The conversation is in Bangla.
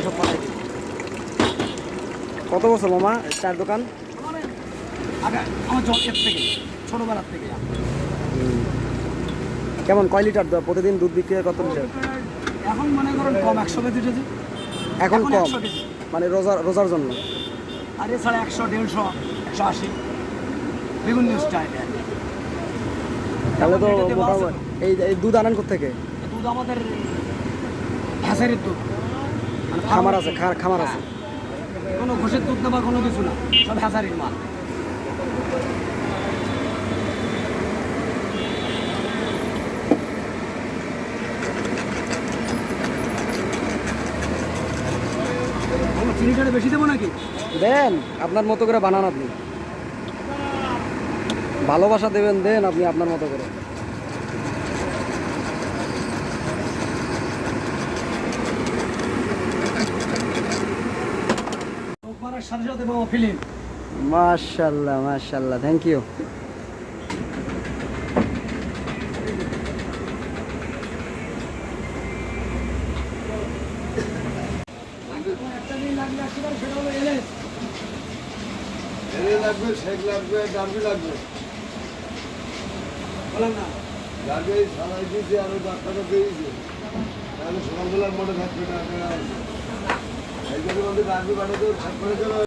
সব পাঠাই দিই। কত বছর মামা চার দোকান? আগে আমার জন্মের থেকে, ছোটোবেলার থেকে। কেমন কয় লিটার প্রতিদিন দুধ বিক্রি হয় কত লিটার? এখন মনে করেন কম 100 কেজি কেজি। এখন কম 100 কেজি। মানে রোজার জন্য? আর এছাড়া 100, 150, 180 বিভিন্ন স্টাইল। তাহলে তো মোটামুটি এই দুধ আনেন কোত্থেকে? দুধ আমাদের হ্যাঁসারির দুধ, মানে খামার আছে, খামার আছে। কোনো ঘোষের দুধ না বা কোনো কিছু না, সব হ্যাঁসারির মাল। চিনিটা বেশি দেবো নাকি? দেন আপনার মতো করে বানান, আপনি ভালোবাসা দেবেন, দেন আপনি আপনার মতো করে। সাথে সাথে বাবা ফিলিম। মাশাআল্লাহ মাশাআল্লাহ, থ্যাংক ইউ। লাগবে, শেক লাগবে, ডার্বি লাগবে। বললাম না ডার্বি সারাই দিয়েছে, আরো ডাক্তারটা পেয়েছে, তাহলে সকালবেলার মনে থাকবে না। এই জন্য ডার্বি বানাতে